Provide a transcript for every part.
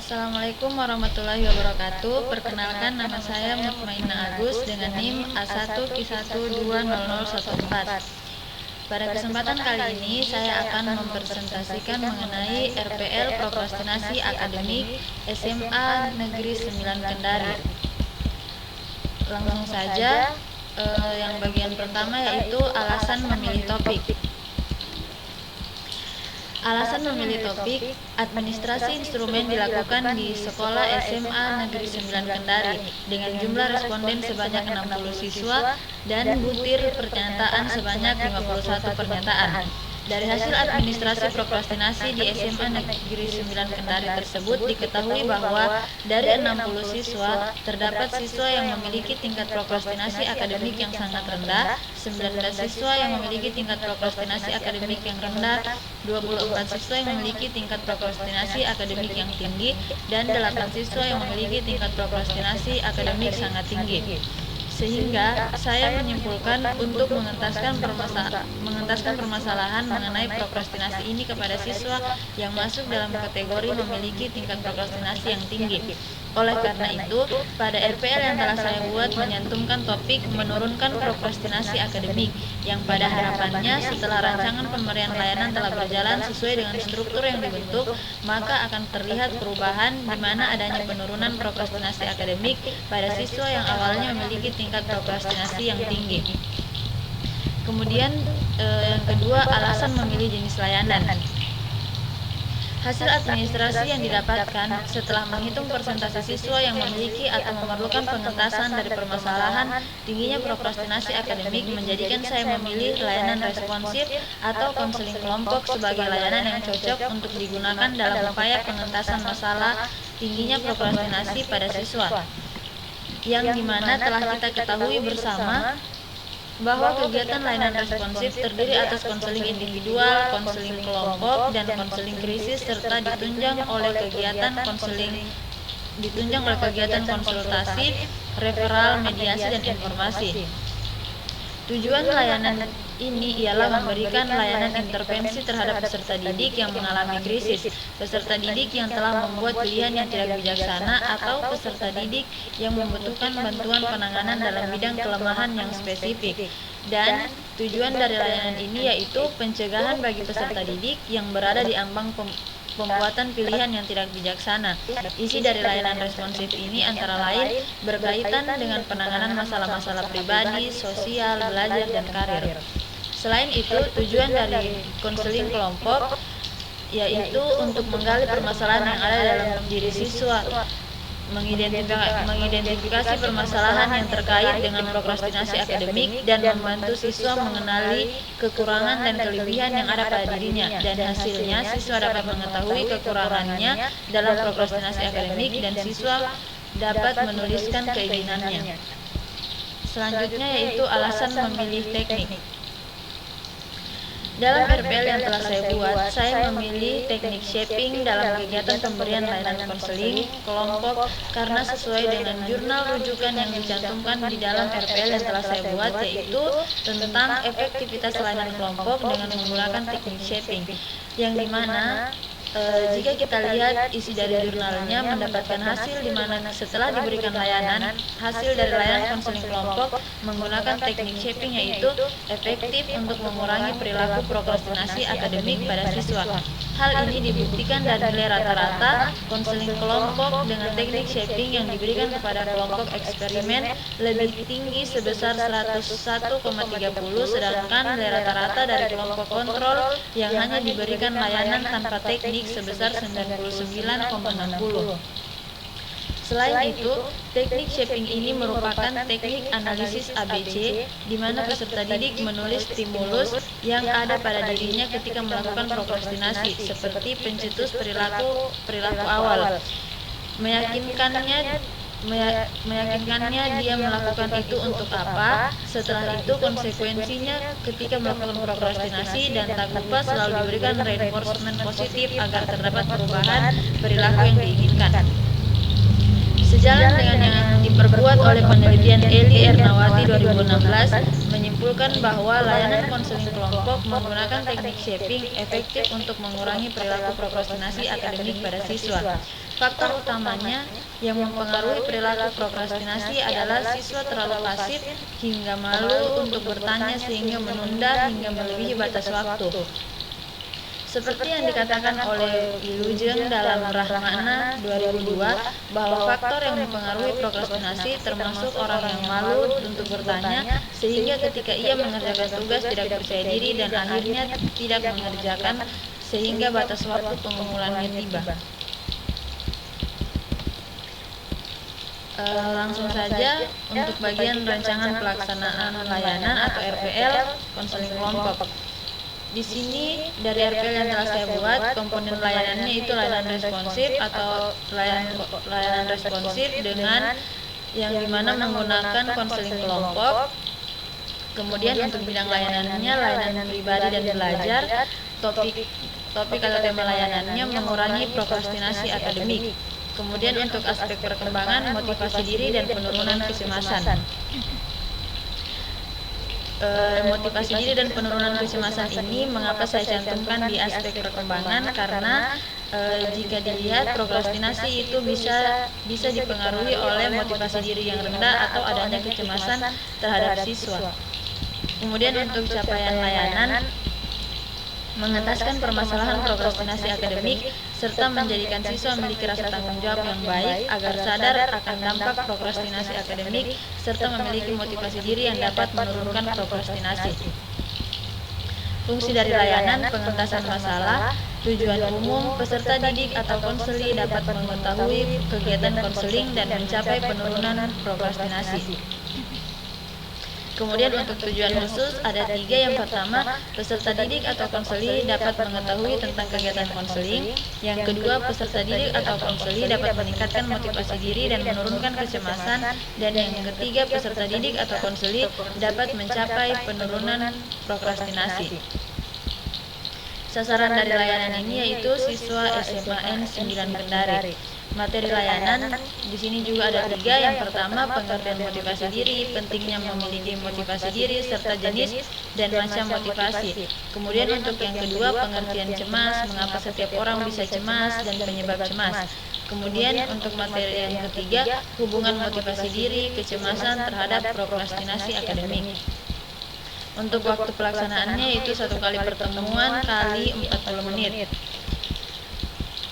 Assalamualaikum warahmatullahi wabarakatuh. Perkenalkan, nama saya Mutmainah Agus dengan NIM A1Q1200014. Pada kesempatan kali ini saya akan mempresentasikan mengenai RPL Prokrastinasi Akademik SMA Negeri 9 Kendari. Langsung saja, yang bagian pertama yaitu alasan memilih topik. Alasan memilih topik, administrasi instrumen dilakukan di Sekolah SMA Negeri 9 Kendari dengan jumlah responden sebanyak 60 siswa dan butir pernyataan sebanyak 51 pernyataan. Dari hasil administrasi prokrastinasi di SMA Negeri 9 Kendari tersebut diketahui bahwa dari 60 siswa, terdapat siswa yang memiliki tingkat prokrastinasi akademik yang sangat rendah, 19 siswa yang memiliki tingkat prokrastinasi akademik yang rendah, 24 siswa yang memiliki tingkat prokrastinasi akademik yang tinggi, dan 8 siswa yang memiliki tingkat prokrastinasi akademik sangat tinggi. Sehingga saya menyimpulkan untuk mengentaskan permasalahan mengenai prokrastinasi ini kepada siswa yang masuk dalam kategori memiliki tingkat prokrastinasi yang tinggi. Oleh karena itu, pada RPL yang telah saya buat menyantumkan topik menurunkan prokrastinasi akademik, yang pada harapannya setelah rancangan pemberian layanan telah berjalan sesuai dengan struktur yang dibentuk, maka akan terlihat perubahan di mana adanya penurunan prokrastinasi akademik pada siswa yang awalnya memiliki tingkat prokrastinasi yang tinggi. Kemudian yang kedua, alasan memilih jenis layanan. Hasil administrasi yang didapatkan setelah menghitung persentase siswa yang memiliki atau memerlukan pengentasan dari permasalahan tingginya prokrastinasi akademik menjadikan saya memilih layanan responsif atau konseling kelompok sebagai layanan yang cocok untuk digunakan dalam upaya pengentasan masalah tingginya prokrastinasi pada siswa. Yang dimana telah kita ketahui bersama bahwa kegiatan layanan responsif terdiri atas konseling individual, konseling kelompok, dan konseling krisis serta ditunjang oleh kegiatan konsultasi, referral, mediasi, dan informasi. Tujuan layanan ini ialah memberikan layanan intervensi terhadap peserta didik yang mengalami krisis, peserta didik yang telah membuat pilihan yang tidak bijaksana, atau peserta didik yang membutuhkan bantuan penanganan dalam bidang kelemahan yang spesifik. Dan tujuan dari layanan ini yaitu pencegahan bagi peserta didik yang berada di ambang pembuatan pilihan yang tidak bijaksana. Isi dari layanan responsif ini antara lain berkaitan dengan penanganan masalah-masalah pribadi, sosial, belajar, dan karir. Selain itu, tujuan dari konseling kelompok yaitu untuk menggali permasalahan yang ada dalam diri siswa, mengidentifikasi permasalahan yang terkait dengan prokrastinasi akademik, dan membantu siswa mengenali kekurangan dan kelebihan yang ada pada dirinya, dan hasilnya siswa dapat mengetahui kekurangannya dalam prokrastinasi akademik dan siswa dapat menuliskan keinginannya. Selanjutnya yaitu alasan memilih teknik. Dalam RPL yang telah saya buat, saya memilih teknik shaping dalam kegiatan pemberian layanan konseling kelompok karena sesuai dengan jurnal rujukan yang dicantumkan di dalam RPL yang telah saya buat, yaitu tentang efektivitas layanan kelompok dengan menggunakan teknik shaping, yang dimana jika kita lihat isi dari jurnalnya mendapatkan hasil di mana setelah diberikan layanan, hasil dari layanan konseling kelompok menggunakan teknik shaping yaitu efektif untuk mengurangi perilaku prokrastinasi akademik pada siswa. Hal ini dibuktikan dari nilai rata-rata konseling kelompok dengan teknik shaping yang diberikan kepada kelompok eksperimen lebih tinggi sebesar 101,30, sedangkan nilai rata-rata dari kelompok kontrol yang hanya diberikan layanan tanpa teknik sebesar 99,60. Selain itu, teknik shaping ini merupakan teknik analisis ABC, di mana peserta didik menulis stimulus yang ada pada dirinya ketika melakukan prokrastinasi, seperti pencetus perilaku awal, meyakinkannya dia melakukan itu untuk apa, setelah itu konsekuensinya ketika melakukan prokrastinasi, dan tak lupa selalu diberikan reinforcement positif agar terdapat perubahan perilaku yang diinginkan. Sejalan dengan yang diperbuat oleh penelitian Eli Ernawati 2016 menyimpulkan bahwa layanan konseling kelompok menggunakan teknik shaping efektif untuk mengurangi perilaku prokrastinasi akademik pada siswa. Faktor utamanya yang mempengaruhi perilaku prokrastinasi adalah siswa terlalu pasif hingga malu untuk bertanya sehingga menunda hingga melebihi batas waktu. Seperti yang dikatakan oleh Wilujeng dalam Rahmana 2002, bahwa faktor yang mempengaruhi prokrastinasi termasuk orang yang malu untuk bertanya, sehingga ketika ia mengerjakan tugas tidak percaya diri dan akhirnya tidak mengerjakan sehingga batas waktu pengumpulannya tiba. Langsung saja untuk bagian rancangan pelaksanaan layanan atau RPL konseling kelompok. Di sini dari RPL yang telah saya buat, komponen layanannya itu layanan responsif atau layanan responsif dengan yang dimana menggunakan konseling kelompok. Kemudian untuk bidang layanannya layanan pribadi dan belajar. Topik atau tema layanannya mengurangi prokrastinasi akademik. Kemudian untuk aspek perkembangan, motivasi diri dan penurunan kecemasan. Motivasi diri dan penurunan kecemasan ini mengapa saya cantumkan di aspek perkembangan, karena jika dilihat prokrastinasi itu bisa dipengaruhi oleh motivasi diri yang rendah atau adanya kecemasan terhadap siswa. Kemudian untuk capaian layanan, mengentaskan permasalahan prokrastinasi akademik serta menjadikan siswa memiliki rasa tanggung jawab yang baik agar sadar akan dampak prokrastinasi akademik serta memiliki motivasi diri yang dapat menurunkan prokrastinasi. Fungsi dari layanan pengentasan masalah, tujuan umum, peserta didik atau konseli dapat mengetahui kegiatan konseling dan mencapai penurunan prokrastinasi. Kemudian untuk tujuan khusus ada 3. Yang pertama, peserta didik atau konseli dapat mengetahui tentang kegiatan konseling. Yang kedua, peserta didik atau konseli dapat meningkatkan motivasi diri dan menurunkan kecemasan. Dan yang ketiga, peserta didik atau konseli dapat mencapai penurunan prokrastinasi. Sasaran dari layanan ini yaitu siswa SMAN 9 Kendari. Materi layanan di sini juga ada 3. Yang pertama, pengertian motivasi diri, pentingnya memiliki motivasi diri serta jenis dan macam motivasi. Kemudian untuk yang kedua, pengertian cemas, mengapa setiap orang bisa cemas dan penyebab cemas. Kemudian untuk materi yang ketiga, hubungan motivasi diri, kecemasan terhadap prokrastinasi akademik. Untuk waktu pelaksanaannya itu 1 kali pertemuan kali 40 menit.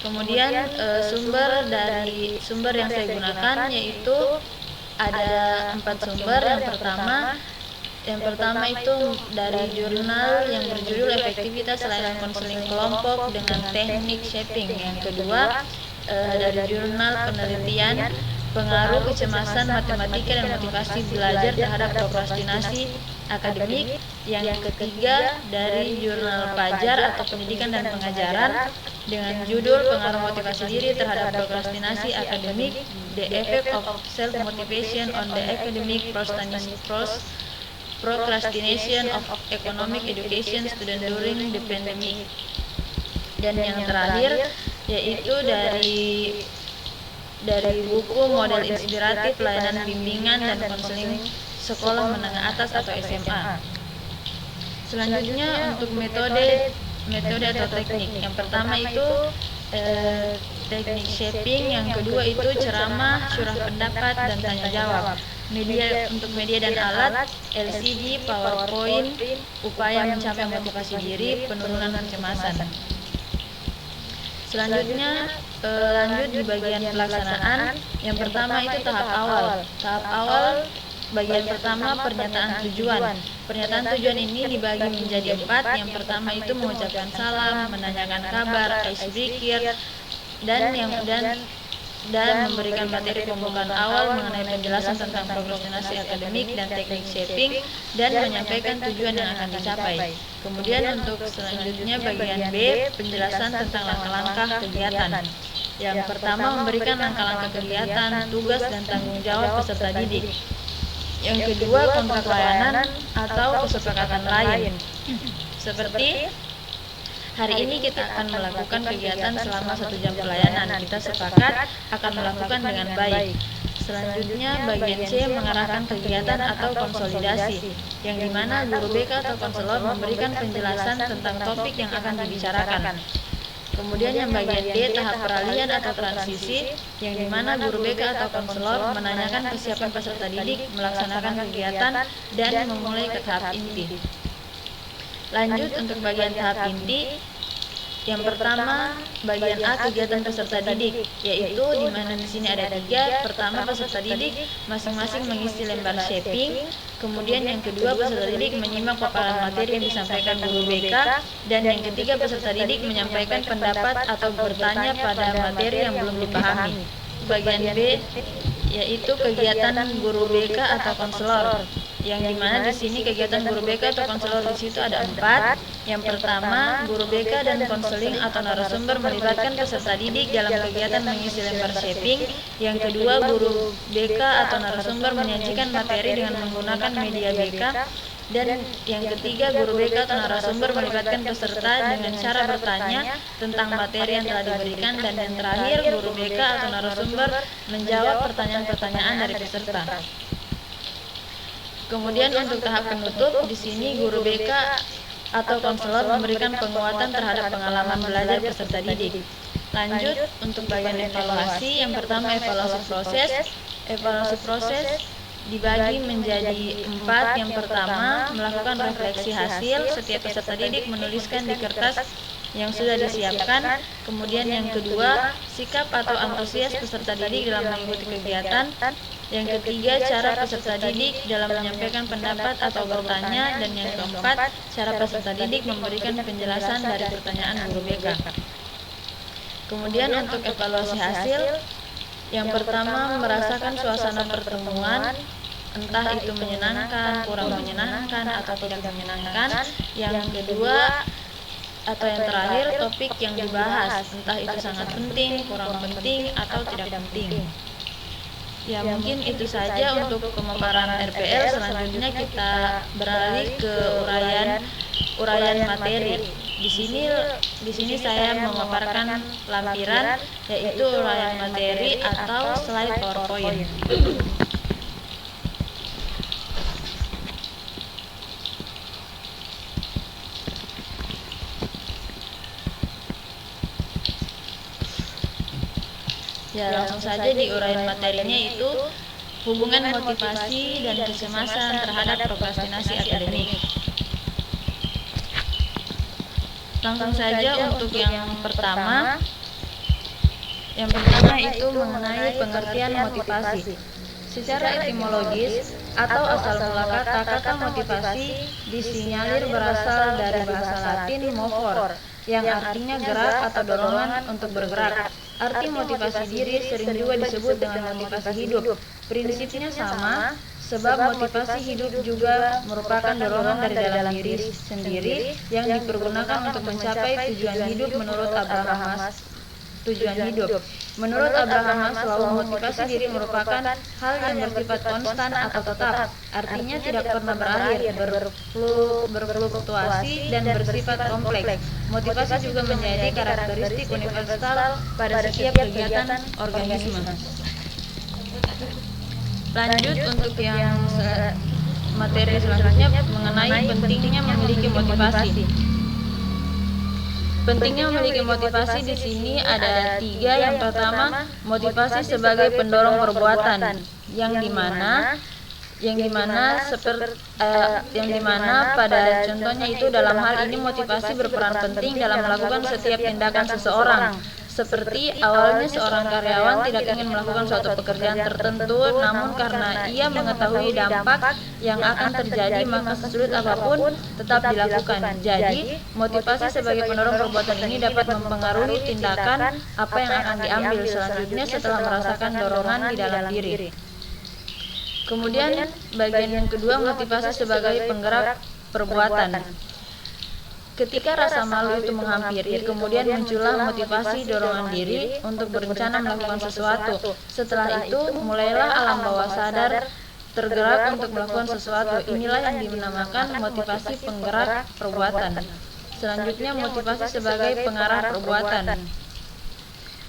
Kemudian sumber yang saya gunakan yaitu ada 4 sumber. Yang pertama itu dari jurnal yang berjudul Efektivitas Layanan Konseling Kelompok dengan Teknik Shaping. Yang kedua dari jurnal penelitian pengaruh kecemasan matematika dan motivasi belajar terhadap prokrastinasi akademik. Yang ketiga dari jurnal Pajar atau Pendidikan dan Pengajaran dengan judul pengaruh motivasi diri terhadap prokrastinasi akademik, The Effect of Self-Motivation on the Academic Procrastination of Economic Education Student During the Pandemic. Dan yang terakhir yaitu dari buku Model Inspiratif Layanan Bimbingan dan Konseling Sekolah Menengah Atas atau SMA. Selanjutnya untuk metode atau teknik. Yang pertama itu teknik shaping, yang kedua itu ceramah, syurah pendapat dan tanya jawab. Untuk media dan alat, LCD, PowerPoint, upaya mencapai motivasi diri, penurunan kecemasan. Selanjutnya lanjut di bagian pelaksanaan. Yang pertama itu tahap awal. Bagian pertama pernyataan tujuan. Pernyataan tujuan ini dibagi menjadi 4. Yang pertama itu mengucapkan salam, menanyakan kabar, icebreaker, dan memberikan materi pembukaan awal mengenai penjelasan tentang prokrastinasi akademik dan teknik shaping dan menyampaikan tujuan yang akan dicapai. Kemudian untuk selanjutnya bagian B, penjelasan tentang langkah-langkah kegiatan. Yang pertama memberikan langkah-langkah kegiatan, tugas dan tanggung jawab peserta didik. Yang kedua, kontrak layanan atau kesepakatan lain. Seperti Hari ini kita akan melakukan kegiatan selama 1 jam pelayanan. Kita sepakat akan melakukan dengan baik. Selanjutnya, bagian C mengarahkan kegiatan atau konsolidasi, yang dimana guru BK atau konselor memberikan penjelasan tentang topik yang akan dibicarakan. Kemudian yang bagian D, tahap peralihan atau transisi, yang dimana guru BK atau konselor menanyakan kesiapan peserta didik melaksanakan kegiatan dan memulai ke tahap inti. Lanjut untuk bagian tahap inti. Yang pertama, bagian A, kegiatan peserta didik, yaitu di mana di sini ada 3. Pertama, peserta didik masing-masing mengisi lembar shaping. Kemudian yang kedua, peserta didik menyimak paparan materi yang disampaikan guru BK. Dan yang ketiga, peserta didik menyampaikan pendapat atau bertanya pada materi yang belum dipahami. Bagian B, yaitu kegiatan guru BK atau konselor, yang dimana di sini kegiatan guru BK atau konselor di situ ada 4. Yang pertama, guru BK dan konseling atau narasumber melibatkan peserta didik dalam kegiatan mengisi lembar shaping. Yang kedua, guru BK atau narasumber menyajikan materi dengan menggunakan media BK. Dan yang ketiga, guru BK atau narasumber melibatkan peserta dengan cara bertanya tentang materi yang telah diberikan. Dan yang terakhir, guru BK atau narasumber menjawab pertanyaan-pertanyaan dari peserta. Kemudian untuk tahap penutup, di sini guru BK atau konselor memberikan penguatan terhadap pengalaman belajar peserta didik. Lanjut untuk bagian evaluasi. Yang pertama, evaluasi proses. Evaluasi proses dibagi menjadi 4. Yang pertama, melakukan refleksi hasil. Setiap peserta didik menuliskan di kertas yang sudah disiapkan. Kemudian yang kedua, sikap atau antusias peserta didik dalam mengikuti kegiatan. Yang ketiga, cara peserta didik dalam menyampaikan pendapat atau bertanya. Dan yang keempat, cara peserta didik memberikan penjelasan dari pertanyaan guru BK. Kemudian untuk evaluasi hasil, yang pertama, merasakan suasana pertemuan, entah itu menyenangkan, kurang menyenangkan, atau tidak menyenangkan. Yang kedua, atau yang terakhir, topik yang dibahas, entah itu sangat penting, kurang penting, atau tidak penting. Ya, mungkin itu saja untuk pemaparan RPL. Selanjutnya kita beralih ke uraian materi. Di sini saya memaparkan lampiran, yaitu uraian materi atau slide PowerPoint. Ya, langsung saja di uraian materinya, itu hubungan motivasi dan kecemasan terhadap prokrastinasi akademik. Langsung saja untuk yang pertama itu mengenai pengertian motivasi. Secara etimologis atau asal mula kata motivasi disinyalir berasal dari bahasa Latin movor, yang artinya gerak atau dorongan untuk bergerak. Arti motivasi diri sering juga disebut dengan motivasi hidup. Prinsipnya sama, sebab motivasi hidup juga merupakan dorongan dari dalam diri sendiri yang dipergunakan untuk mencapai tujuan hidup menurut Abraham Maslow. Menurut Abraham Maslow, motivasi diri merupakan hal yang bersifat konstan atau tetap, artinya tidak pernah berakhir, berfluktuasi dan bersifat kompleks. Motivasi juga menjadi karakteristik universal pada setiap kegiatan organisme. Lanjut untuk yang materi selanjutnya mengenai pentingnya memiliki motivasi. Pentingnya memiliki motivasi di sini ada 3. Yang pertama, motivasi sebagai pendorong perbuatan, yang dimana pada contohnya itu dalam hal ini motivasi berperan penting dalam melakukan setiap tindakan seseorang. Seperti awalnya seorang karyawan tidak ingin melakukan suatu pekerjaan tertentu, namun karena ia mengetahui dampak yang akan terjadi, maka sesulit apapun tetap dilakukan. Jadi, motivasi sebagai pendorong perbuatan ini dapat mempengaruhi tindakan apa yang akan diambil selanjutnya setelah merasakan dorongan di dalam diri. Kemudian, bagian yang kedua, motivasi sebagai penggerak perbuatan. Ketika rasa malu itu menghampiri, kemudian muncullah motivasi dorongan diri untuk berencana melakukan sesuatu. Setelah itu, mulailah alam bawah sadar tergerak untuk melakukan sesuatu. Inilah yang dinamakan motivasi penggerak perbuatan. Selanjutnya, motivasi sebagai pengarah perbuatan.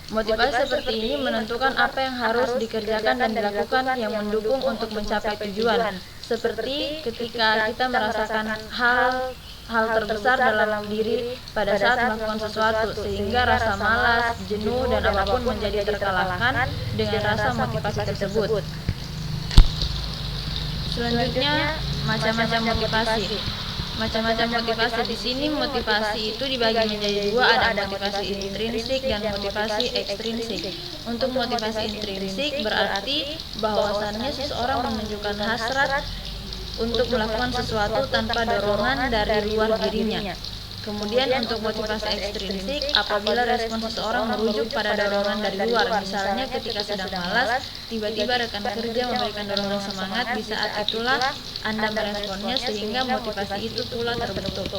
Motivasi seperti ini menentukan apa yang harus dikerjakan dan dilakukan yang mendukung untuk mencapai tujuan. Seperti ketika kita merasakan hal terbesar dalam diri pada saat melakukan sesuatu, sehingga rasa malas, jenuh, dan apapun menjadi terkalahkan dengan rasa motivasi tersebut. Selanjutnya, macam-macam motivasi. Macam-macam motivasi. Di sini motivasi itu dibagi menjadi dua, ada motivasi intrinsik dan motivasi ekstrinsik. Untuk motivasi intrinsik berarti bahwasannya seseorang menunjukkan hasrat untuk melakukan sesuatu tanpa dorongan dari luar dirinya. Kemudian untuk motivasi ekstrinsik, apabila respon seseorang merujuk pada dorongan dari luar, misalnya ketika sedang malas, tiba-tiba rekan kerja memberikan dorongan semangat, di saat itulah Anda meresponnya sehingga motivasi itu pula terbentuk.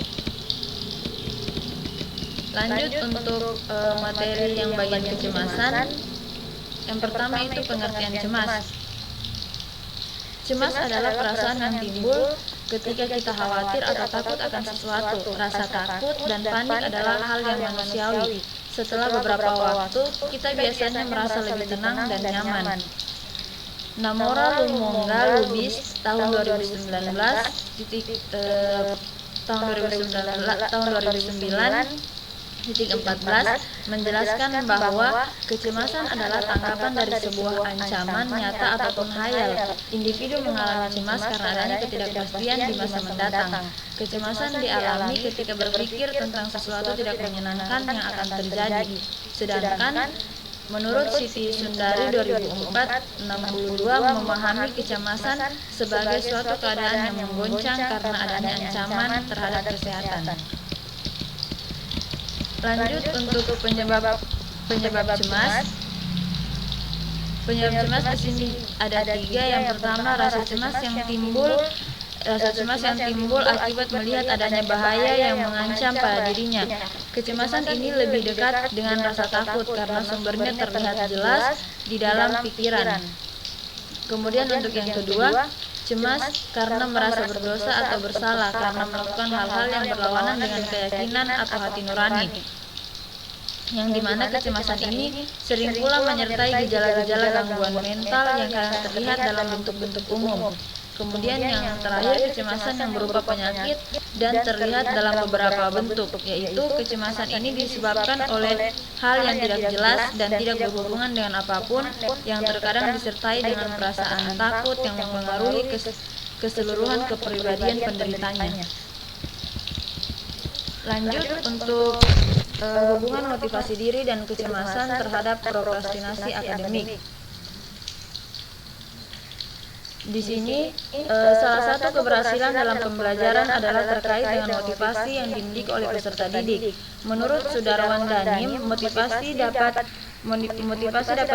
Lanjut untuk materi yang bagian kecemasan. Yang pertama itu pengertian cemas. Cemas adalah perasaan yang timbul ketika kita khawatir atau takut akan sesuatu. Rasa takut dan panik adalah hal yang manusiawi. Setelah beberapa waktu, kita biasanya merasa lebih tenang dan nyaman. Namora Lumonga Lubis tahun 2009 menjelaskan bahwa kecemasan adalah tanggapan dari sebuah ancaman nyata ataupun hayal. Individu mengalami cemas karena adanya ketidakpastian di masa mendatang. Kecemasan dialami ketika berpikir tentang sesuatu tidak menyenangkan yang akan terjadi. Sedangkan menurut Siti Sundari 2004-62 memahami kecemasan sebagai suatu keadaan yang menggoncang karena adanya ancaman terhadap kesehatan. Lanjut untuk penyebab cemas. Penyebab cemas di sini ada 3. Yang pertama, rasa cemas yang timbul akibat melihat adanya bahaya yang mengancam pada dirinya. Kecemasan ini lebih dekat dengan rasa takut karena sumbernya terlihat jelas di dalam pikiran. Kemudian untuk yang kedua, cemas karena merasa berdosa atau bersalah karena melakukan hal-hal yang berlawanan dengan keyakinan atau hati nurani, yang dimana kecemasan ini sering pula menyertai gejala-gejala gangguan mental yang kadang terlihat dalam bentuk-bentuk umum. Kemudian yang terakhir, kecemasan yang berupa penyakit dan terlihat dalam beberapa bentuk, yaitu kecemasan ini disebabkan oleh hal yang tidak jelas dan tidak berhubungan dengan apapun, yang terkadang disertai dengan perasaan takut yang mempengaruhi keseluruhan kepribadian penderitanya. Lanjut untuk hubungan motivasi diri dan kecemasan terhadap prokrastinasi akademik. Di sini, salah satu keberhasilan dalam pembelajaran adalah terkait dengan motivasi yang dimiliki oleh peserta didik. Menurut Sudarwan Danim, motivasi dapat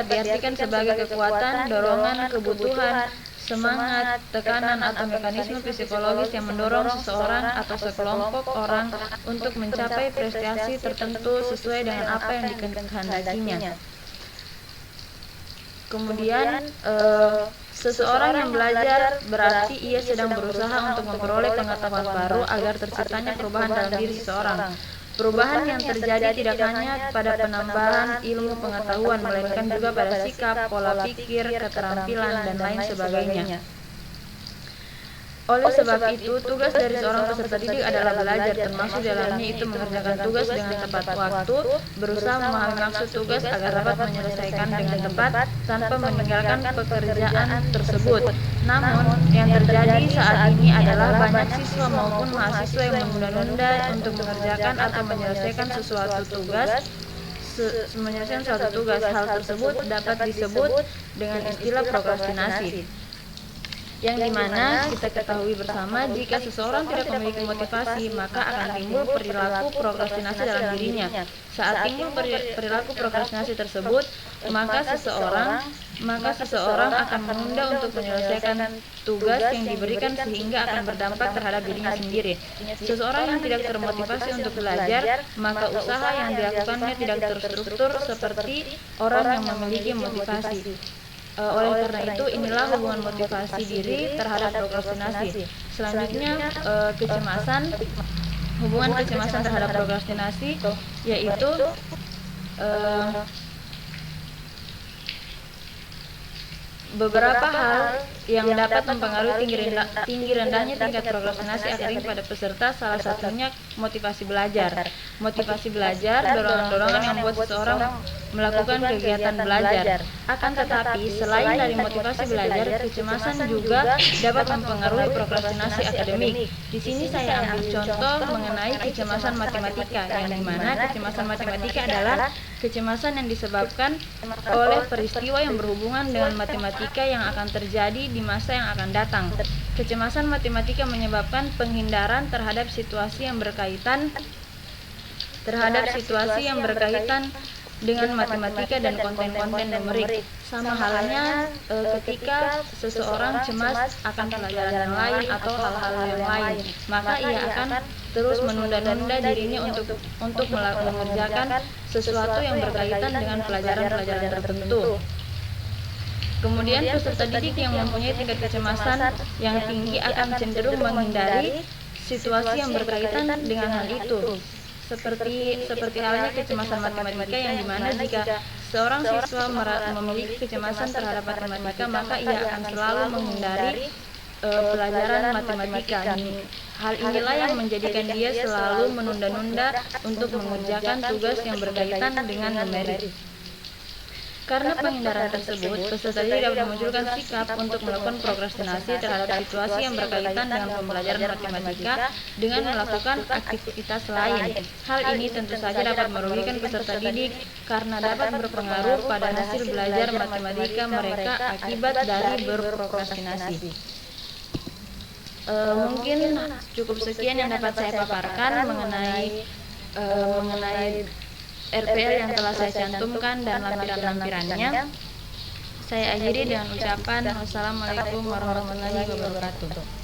diartikan sebagai kekuatan, dorongan, kebutuhan, semangat, tekanan, atau mekanisme psikologis yang mendorong seseorang atau sekelompok orang untuk mencapai prestasi tertentu sesuai dengan apa yang dikehendakinya. Kemudian, seseorang yang belajar berarti ia sedang berusaha untuk memperoleh pengetahuan baru agar terciptanya perubahan dalam diri seseorang. Perubahan yang terjadi tidak hanya pada penambahan ilmu pengetahuan, melainkan juga pada sikap, pola pikir, keterampilan, dan lain sebagainya. Oleh sebab itu, tugas dari seorang peserta didik adalah belajar, termasuk dalamnya itu mengerjakan tugas dengan tepat waktu, berusaha memahami maksud tugas agar dapat menyelesaikan dengan tepat tanpa meninggalkan pekerjaan tersebut. Namun, yang terjadi saat ini adalah banyak siswa maupun mahasiswa yang menunda-nunda untuk mengerjakan atau menyelesaikan suatu tugas. Hal tersebut dapat disebut dengan istilah prokrastinasi, yang dimana kita ketahui bersama jika seseorang tidak memiliki motivasi, maka akan timbul perilaku prokrastinasi dalam dirinya. Saat timbul perilaku prokrastinasi tersebut, maka seseorang akan menunda untuk menyelesaikan tugas yang diberikan sehingga akan berdampak terhadap dirinya sendiri. Seseorang yang tidak termotivasi untuk belajar, maka usaha yang dilakukannya tidak terstruktur seperti orang yang memiliki motivasi. Oleh karena itu, inilah hubungan motivasi diri terhadap prokrastinasi. Selanjutnya, kecemasan. hubungan kecemasan terhadap prokrastinasi, yaitu beberapa hal yang dapat mempengaruhi tinggi rendahnya tingkat prokrastinasi akademik pada peserta, salah satunya motivasi belajar. Motivasi belajar, dorongan-dorongan yang membuat seseorang melakukan kegiatan belajar. Akan tetapi, selain dari motivasi belajar, kecemasan juga dapat mempengaruhi prokrastinasi akademik. Di sini saya ambil contoh mengenai kecemasan matematika, yang dimana kecemasan matematika adalah kecemasan yang disebabkan oleh peristiwa yang berhubungan dengan matematika yang akan terjadi di masa yang akan datang. Kecemasan matematika menyebabkan penghindaran terhadap situasi yang berkaitan dengan matematika dan konten-konten numerik. Sama halnya ketika seseorang cemas akan pelajaran yang lain atau hal-hal yang lain, maka ia akan terus menunda-nunda dirinya untuk mengerjakan sesuatu yang berkaitan dengan pelajaran-pelajaran tertentu. Kemudian peserta didik yang mempunyai tingkat kecemasan yang tinggi akan cenderung menghindari situasi yang berkaitan dengan hal itu. Seperti halnya kecemasan matematika, yang dimana jika seorang siswa memiliki kecemasan terhadap matematika, maka ia akan selalu menghindari pelajaran matematika. Hal inilah yang menjadikan dia selalu menunda-nunda untuk mengerjakan tugas yang berkaitan dengan numerik. Karena penghindaran tersebut, peserta didik dapat memunculkan sikap untuk melakukan prokrastinasi terhadap situasi yang berkaitan dengan pembelajaran matematika dengan melakukan aktivitas lain. Hal ini tentu saja dapat merugikan peserta didik karena dapat berpengaruh pada hasil belajar matematika mereka akibat dari berprokrastinasi. Mungkin cukup sekian yang dapat saya paparkan mengenai RPL yang telah saya cantumkan dan lampiran-lampirannya. Saya akhiri dengan ucapan wassalamualaikum warahmatullahi wabarakatuh.